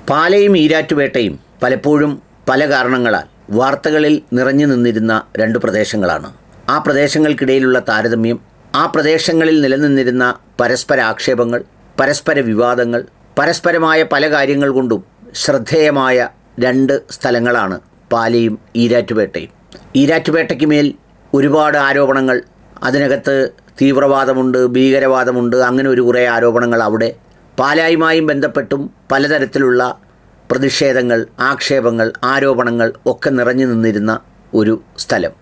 പാലയും ഈരാറ്റുപേട്ടയും പലപ്പോഴും പല കാരണങ്ങളാൽ വാർത്തകളിൽ നിറഞ്ഞു നിന്നിരുന്ന രണ്ട് പ്രദേശങ്ങളാണ്. ആ പ്രദേശങ്ങൾക്കിടയിലുള്ള താരതമ്യം, ആ പ്രദേശങ്ങളിൽ നിലനിന്നിരുന്ന പരസ്പര ആക്ഷേപങ്ങൾ, പരസ്പര വിവാദങ്ങൾ, പരസ്പരമായ പല കാര്യങ്ങൾ കൊണ്ടും ശ്രദ്ധേയമായ രണ്ട് സ്ഥലങ്ങളാണ് പാലയും ഈരാറ്റുപേട്ടയും. ഈരാറ്റുപേട്ടയ്ക്ക് മേൽ ഒരുപാട് ആരോപണങ്ങൾ, അതിനകത്ത് തീവ്രവാദമുണ്ട്, ഭീകരവാദമുണ്ട്, അങ്ങനെ ഒരു കുറേ ആരോപണങ്ങൾ അവിടെ. പാലായുമായും ബന്ധപ്പെട്ടും പലതരത്തിലുള്ള പ്രതിഷേധങ്ങൾ, ആക്ഷേപങ്ങൾ, ആരോപണങ്ങൾ ഒക്കെ നിറഞ്ഞു നിന്നിരുന്ന ഒരു സ്ഥലം.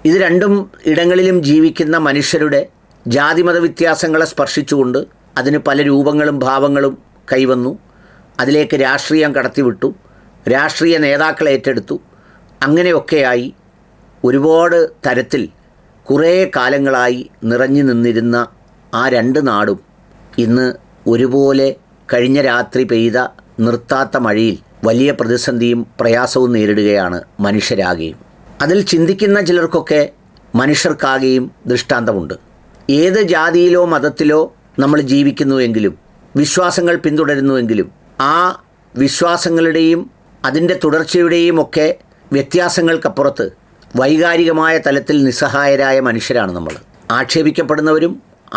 ഇത് രണ്ടും ഇടങ്ങളിലും ജീവിക്കുന്ന മനുഷ്യരുടെ ജാതിമത വ്യത്യാസങ്ങളെ സ്പർശിച്ചുകൊണ്ട് അതിന് പല രൂപങ്ങളും ഭാവങ്ങളും കൈവന്നു. അതിലേക്ക് രാഷ്ട്രീയം കടത്തിവിട്ടു, രാഷ്ട്രീയ നേതാക്കളെ ഏറ്റെടുത്തു. അങ്ങനെയൊക്കെയായി ഒരുപാട് തരത്തിൽ കുറേ കാലങ്ങളായി നിറഞ്ഞു നിന്നിരുന്ന ആ രണ്ട് നാടും ഇന്ന് ഒരുപോലെ കഴിഞ്ഞ രാത്രി പെയ്ത നിർത്താത്ത മഴയിൽ വലിയ പ്രതിസന്ധിയും പ്രയാസവും നേരിടുകയാണ് മനുഷ്യരാകെയും. അതിൽ ചിന്തിക്കുന്ന ചിലർക്കൊക്കെ മനുഷ്യർക്കാകെയും ദൃഷ്ടാന്തമുണ്ട്. ഏത് ജാതിയിലോ മതത്തിലോ നമ്മൾ ജീവിക്കുന്നുവെങ്കിലും, വിശ്വാസങ്ങൾ പിന്തുടരുന്നുവെങ്കിലും, ആ വിശ്വാസങ്ങളുടെയും അതിൻ്റെ തുടർച്ചയുടെയും ഒക്കെ വ്യത്യാസങ്ങൾക്കപ്പുറത്ത് വൈകാരികമായ തലത്തിൽ നിസ്സഹായരായ മനുഷ്യരാണ് നമ്മൾ. ആക്ഷേപിക്കപ്പെടുന്നവരും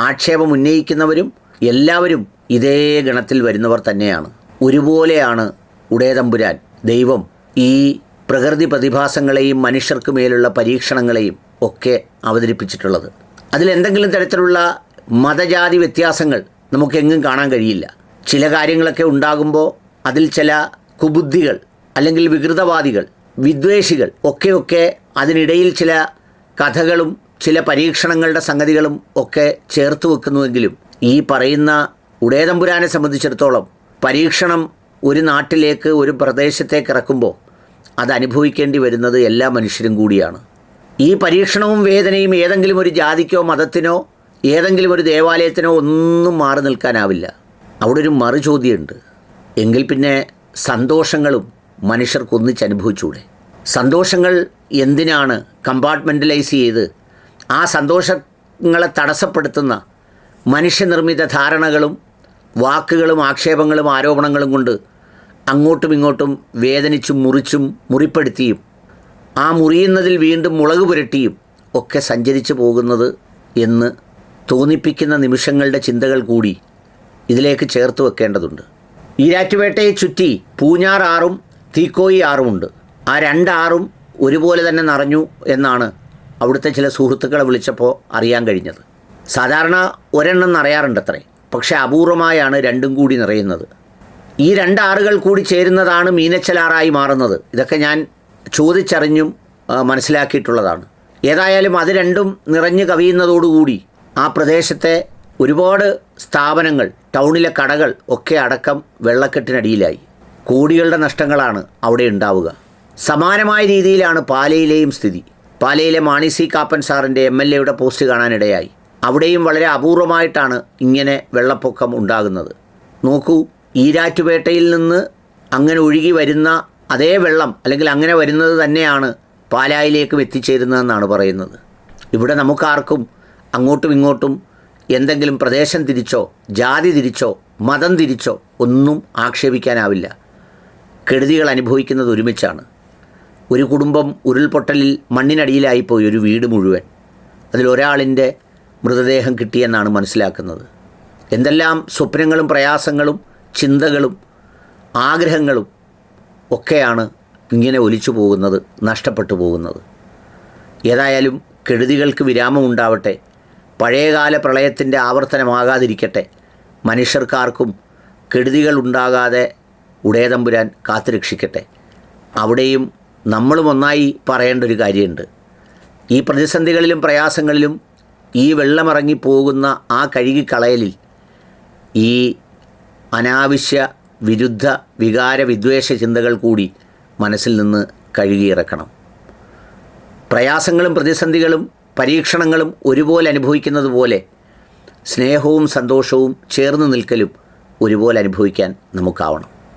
ആക്ഷേപം ഉന്നയിക്കുന്നവരും എല്ലാവരും ഇതേ ഗണത്തിൽ വരുന്നവർ തന്നെയാണ്. ഒരുപോലെയാണ് ഉടയതമ്പുരാൻ ദൈവം ഈ പ്രകൃതി പ്രതിഭാസങ്ങളെയും മനുഷ്യർക്ക് മേലുള്ള പരീക്ഷണങ്ങളെയും ഒക്കെ അവതരിപ്പിച്ചിട്ടുള്ളത്. അതിലെന്തെങ്കിലും തരത്തിലുള്ള മതജാതി വ്യത്യാസങ്ങൾ നമുക്കെങ്ങും കാണാൻ കഴിയില്ല. ചില കാര്യങ്ങളൊക്കെ ഉണ്ടാകുമ്പോൾ അതിൽ ചില കുബുദ്ധികൾ അല്ലെങ്കിൽ വികൃതവാദികൾ, വിദ്വേഷികൾ ഒക്കെയൊക്കെ അതിനിടയിൽ ചില കഥകളും ചില പരീക്ഷണങ്ങളുടെ സംഗതികളും ഒക്കെ ചേർത്ത് വെക്കുന്നുവെങ്കിലും ഈ പറയുന്ന ഉടയതമ്പുരാനെ സംബന്ധിച്ചിടത്തോളം പരീക്ഷണം ഒരു നാട്ടിലേക്ക്, ഒരു പ്രദേശത്തേക്ക് ഇറക്കുമ്പോൾ അത് അനുഭവിക്കേണ്ടി വരുന്നത് എല്ലാ മനുഷ്യരും കൂടിയാണ്. ഈ പരീക്ഷണവും വേദനയും ഏതെങ്കിലും ഒരു ജാതിക്കോ മതത്തിനോ ഏതെങ്കിലും ഒരു ദേവാലയത്തിനോ ഒന്നും മാറി നിൽക്കാനാവില്ല. അവിടെ ഒരു മറുചോദ്യമുണ്ട്. എങ്കിൽ പിന്നെ സന്തോഷങ്ങളും മനുഷ്യർക്കൊന്നിച്ചനുഭവിച്ചൂടെ? സന്തോഷങ്ങൾ എന്തിനാണ് കമ്പാർട്ട്മെൻ്റലൈസ് ചെയ്ത് ആ സന്തോഷങ്ങളെ തടസ്സപ്പെടുത്തുന്ന മനുഷ്യനിർമ്മിത ധാരണകളും വാക്കുകളും ആക്ഷേപങ്ങളും ആരോപണങ്ങളും കൊണ്ട് അങ്ങോട്ടും ഇങ്ങോട്ടും വേദനിച്ചും മുറിച്ചും മുറിപ്പെടുത്തിയും ആ മുറിയുന്നതിൽ വീണ്ടും മുളക് പുരട്ടിയും ഒക്കെ സഞ്ചരിച്ചു പോകുന്നത് എന്ന് തോന്നിപ്പിക്കുന്ന നിമിഷങ്ങളുടെ ചിന്തകൾ കൂടി ഇതിലേക്ക് ചേർത്ത് വെക്കേണ്ടതുണ്ട്. ഈരാറ്റുപേട്ടയെ ചുറ്റി പൂഞ്ഞാർ ആറും തീക്കോയി ആറുമുണ്ട്. ആ രണ്ടാറും ഒരുപോലെ തന്നെ നിറഞ്ഞു എന്നാണ് അവിടുത്തെ ചില സുഹൃത്തുക്കളെ വിളിച്ചപ്പോൾ അറിയാൻ കഴിഞ്ഞത്. സാധാരണ ഒരെണ്ണം നിറയാറുണ്ടത്രേ, പക്ഷേ അപൂർവമായാണ് രണ്ടും കൂടി നിറയുന്നത്. ഈ രണ്ടാറുകൾ കൂടി ചേരുന്നതാണ് മീനച്ചലാറായി മാറുന്നത്. ഇതൊക്കെ ഞാൻ ചോദിച്ചറിഞ്ഞും മനസ്സിലാക്കിയിട്ടുള്ളതാണ്. ഏതായാലും അത് രണ്ടും നിറഞ്ഞു കവിയുന്നതോടുകൂടി ആ പ്രദേശത്തെ ഒരുപാട് സ്ഥാപനങ്ങൾ, ടൗണിലെ കടകൾ ഒക്കെ അടക്കം വെള്ളക്കെട്ടിനടിയിലായി. കോടികളുടെ നഷ്ടങ്ങളാണ് അവിടെ ഉണ്ടാവുക. സമാനമായ രീതിയിലാണ് പാലയിലെയും സ്ഥിതി. പാലയിലെ മാണി സി കാപ്പൻ സാറിൻ്റെ MLA പോസ്റ്റ് കാണാനിടയായി. അവിടെയും വളരെ അപൂർവമായിട്ടാണ് ഇങ്ങനെ വെള്ളപ്പൊക്കം ഉണ്ടാകുന്നത്. നോക്കൂ, ഈരാറ്റുപേട്ടയിൽ നിന്ന് അങ്ങനെ ഒഴുകി വരുന്ന അതേ വെള്ളം അല്ലെങ്കിൽ അങ്ങനെ വരുന്നത് തന്നെയാണ് പാലായിലേക്കും എത്തിച്ചേരുന്നതെന്നാണ് പറയുന്നത്. ഇവിടെ നമുക്കാർക്കും അങ്ങോട്ടും ഇങ്ങോട്ടും എന്തെങ്കിലും പ്രദേശം തിരിച്ചോ ജാതി തിരിച്ചോ മതം തിരിച്ചോ ഒന്നും ആക്ഷേപിക്കാനാവില്ല. കെടുതികൾ അനുഭവിക്കുന്നത് ഒരുമിച്ചാണ്. ഒരു കുടുംബം ഉരുൾപൊട്ടലിൽ മണ്ണിനടിയിലായിപ്പോയി, ഒരു വീട് മുഴുവൻ. അതിലൊരാളിൻ്റെ മൃതദേഹം കിട്ടിയെന്നാണ് മനസ്സിലാക്കുന്നത്. എന്തെല്ലാം സ്വപ്നങ്ങളും പ്രയാസങ്ങളും ചിന്തകളും ആഗ്രഹങ്ങളും ഒക്കെയാണ് ഇങ്ങനെ ഒലിച്ചു പോകുന്നത്, നഷ്ടപ്പെട്ടു പോകുന്നത്. ഏതായാലും കെടുതികൾക്ക് വിരാമമുണ്ടാവട്ടെ. പഴയകാല പ്രളയത്തിൻ്റെ ആവർത്തനമാകാതിരിക്കട്ടെ. മനുഷ്യർക്കാർക്കും കെടുതികൾ ഉണ്ടാകാതെ ഉടയതമ്പുരാൻ കാത്തുരക്ഷിക്കട്ടെ. അവിടെയും നമ്മളും ഒന്നായി പറയേണ്ട ഒരു കാര്യമുണ്ട്. ഈ പ്രതിസന്ധികളിലും പ്രയാസങ്ങളിലും ഈ വെള്ളമിറങ്ങിപ്പോകുന്ന ആ കഴുകിക്കളയലിൽ ഈ അനാവശ്യ വിരുദ്ധ വികാര വിദ്വേഷ ചിന്തകൾ കൂടി മനസ്സിൽ നിന്ന് കഴുകിയിറക്കണം. പ്രയാസങ്ങളും പ്രതിസന്ധികളും പരീക്ഷണങ്ങളും ഒരുപോലെ അനുഭവിക്കുന്നത് പോലെ സ്നേഹവും സന്തോഷവും ചേർന്ന് നിൽക്കലും ഒരുപോലെ അനുഭവിക്കാൻ നമുക്കാവണം.